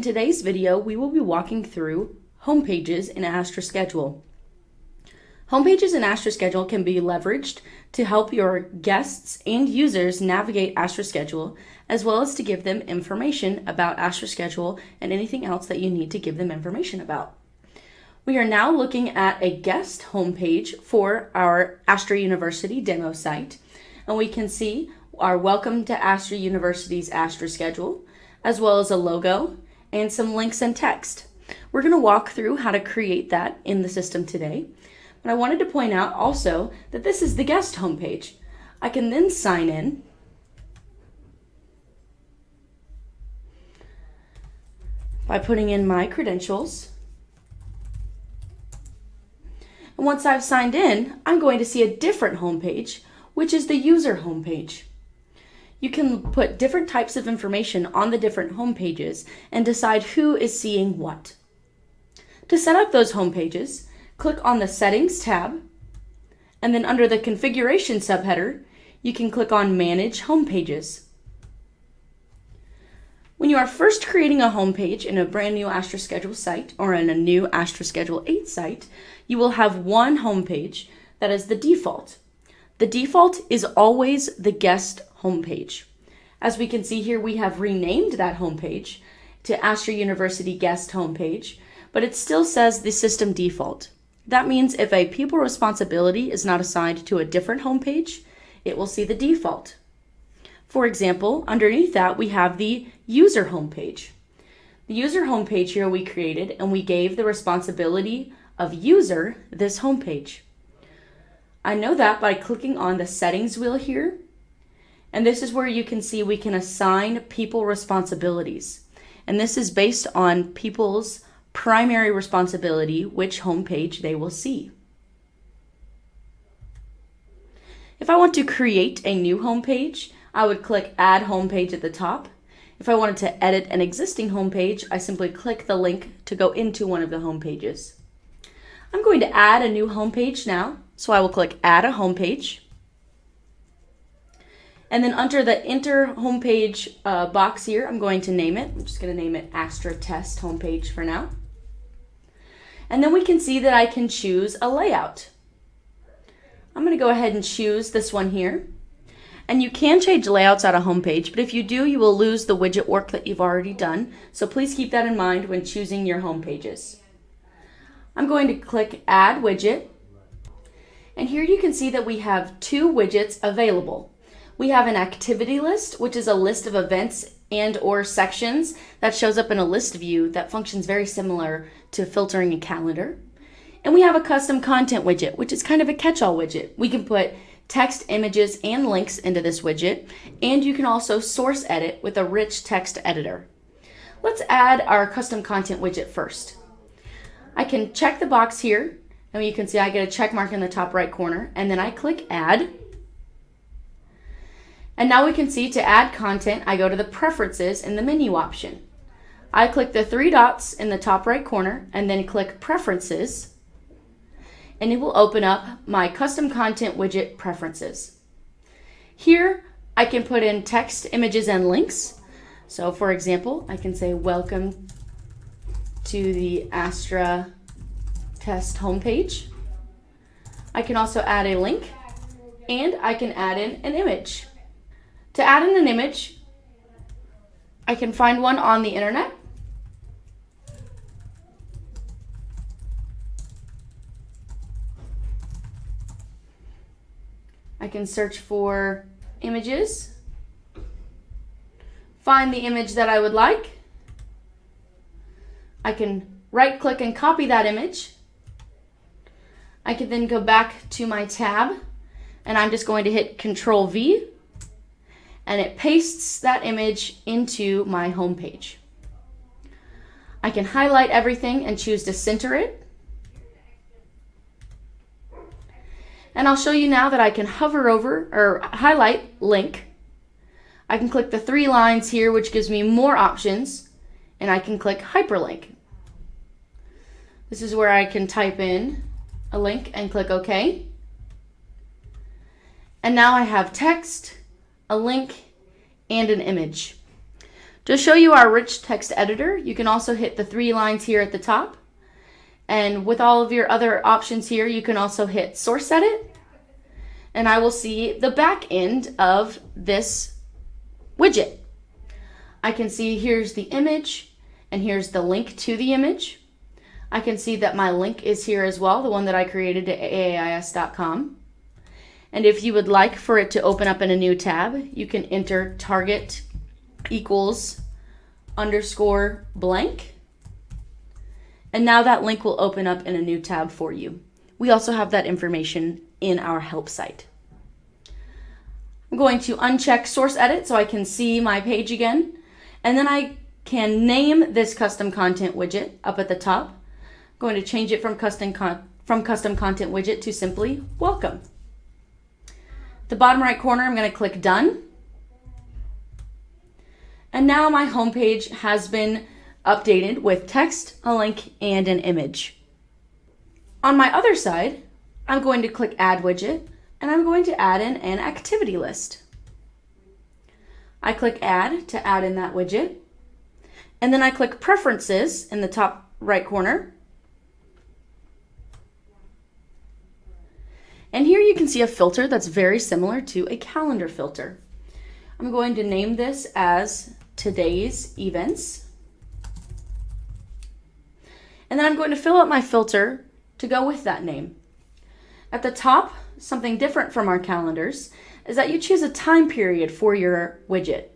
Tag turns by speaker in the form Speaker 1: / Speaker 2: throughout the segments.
Speaker 1: In today's video, we will be walking through home pages in Astra Schedule. Home pages in Astra Schedule can be leveraged to help your guests and users navigate Astra Schedule, as well as to give them information about Astra Schedule and anything else that you need to give them information about. We are now looking at a guest homepage for our Astra University demo site, and we can see our Welcome to Astra University's Astra Schedule, as well as a logo and some links and text. We're going to walk through how to create that in the system today. But I wanted to point out also that this is the guest homepage. I can then sign in by putting in my credentials. And once I've signed in, I'm going to see a different homepage, which is the user homepage. You can put different types of information on the different home pages and decide who is seeing what. To set up those home pages, click on the Settings tab, and then under the Configuration subheader, you can click on Manage Home Pages. When you are first creating a home page in a brand new Astra Schedule site or in a new Astra Schedule 8 site, you will have one home page that is the default. The default is always the guest homepage. As we can see here, we have renamed that homepage to Astra University Guest Homepage, but it still says the system default. That means if a people responsibility is not assigned to a different homepage, it will see the default. For example, underneath that, we have the user homepage. The user homepage here we created, and we gave the responsibility of user this homepage. I know that by clicking on the settings wheel here, and this is where you can see we can assign people responsibilities. And this is based on people's primary responsibility, which homepage they will see. If I want to create a new homepage, I would click Add Homepage at the top. If I wanted to edit an existing homepage, I simply click the link to go into one of the homepages. I'm going to add a new homepage now, so I will click Add a Homepage. And then under the Enter Homepage box here, I'm going to name it. I'm just going to name it Astra Test Homepage for now. And then we can see that I can choose a layout. I'm going to go ahead and choose this one here. And you can change layouts on a homepage, but if you do, you will lose the widget work that you've already done. So please keep that in mind when choosing your home pages. I'm going to click Add Widget. And here you can see that we have two widgets available. We have an activity list, which is a list of events and or sections that shows up in a list view that functions very similar to filtering a calendar. And we have a custom content widget, which is kind of a catch-all widget. We can put text, images, and links into this widget, and you can also source edit with a rich text editor. Let's add our custom content widget first. I can check the box here, and you can see I get a check mark in the top right corner, and then I click Add. And now we can see to add content, I go to the Preferences in the menu option. I click the three dots in the top right corner and then click Preferences, and it will open up my custom content widget preferences. Here, I can put in text, images, and links. So for example, I can say, welcome to the Astra Test homepage. I can also add a link, and I can add in an image. To add in an image, I can find one on the internet. I can search for images, find the image that I would like. I can right-click and copy that image. I can then go back to my tab, and I'm just going to hit Control-V, and it pastes that image into my home page. I can highlight everything and choose to center it. And I'll show you now that I can hover over or highlight link. I can click the three lines here, which gives me more options, and I can click hyperlink. This is where I can type in a link and click OK. And now I have text, a link, and an image. To show you our rich text editor, you can also hit the 3 lines here at the top. And with all of your other options here, you can also hit Source Edit. And I will see the back end of this widget. I can see here's the image, and here's the link to the image. I can see that my link is here as well, the one that I created to AAIS.com. And if you would like for it to open up in a new tab, you can enter target equals _ blank. And now that link will open up in a new tab for you. We also have that information in our help site. I'm going to uncheck Source Edit so I can see my page again. And then I can name this custom content widget up at the top. I'm going to change it from custom content widget to simply welcome. The bottom right corner, I'm going to click Done. And now my homepage has been updated with text, a link, and an image. On my other side, I'm going to click Add Widget, and I'm going to add in an activity list. I click Add to add in that widget, and then I click Preferences in the top right corner. And here you can see a filter that's very similar to a calendar filter. I'm going to name this as Today's Events. And then I'm going to fill out my filter to go with that name. At the top, something different from our calendars is that you choose a time period for your widget.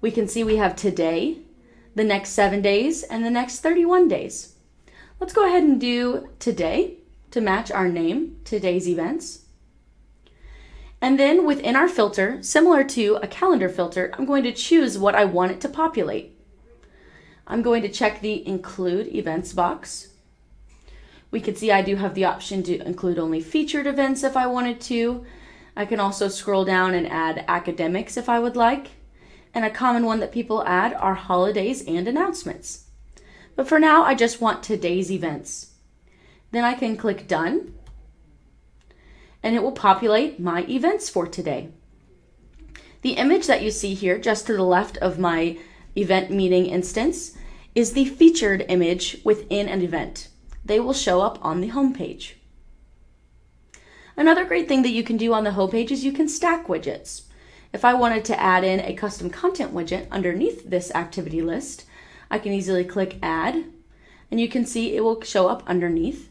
Speaker 1: We can see we have today, the next 7 days, and the next 31 days. Let's go ahead and do today to match our name, Today's Events. And then within our filter, similar to a calendar filter, I'm going to choose what I want it to populate. I'm going to check the Include Events box. We can see I do have the option to include only featured events if I wanted to. I can also scroll down and add academics if I would like. And a common one that people add are holidays and announcements. But for now, I just want today's events. Then I can click Done, and it will populate my events for today. The image that you see here just to the left of my event meeting instance is the featured image within an event. They will show up on the home page. Another great thing that you can do on the home page is you can stack widgets. If I wanted to add in a custom content widget underneath this activity list, I can easily click Add, and you can see it will show up underneath.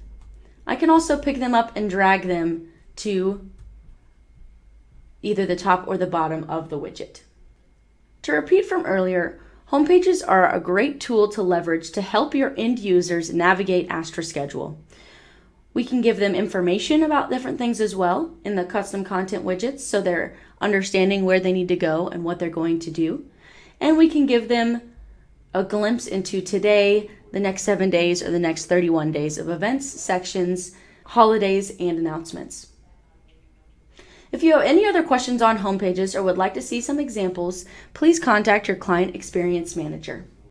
Speaker 1: I can also pick them up and drag them to either the top or the bottom of the widget. To repeat from earlier, home pages are a great tool to leverage to help your end users navigate Astra Schedule. We can give them information about different things as well in the custom content widgets so they're understanding where they need to go and what they're going to do. And we can give them a glimpse into today, the next 7 days, or the next 31 days of events, sections, holidays, and announcements. If you have any other questions on home pages or would like to see some examples, please contact your Client Experience Manager.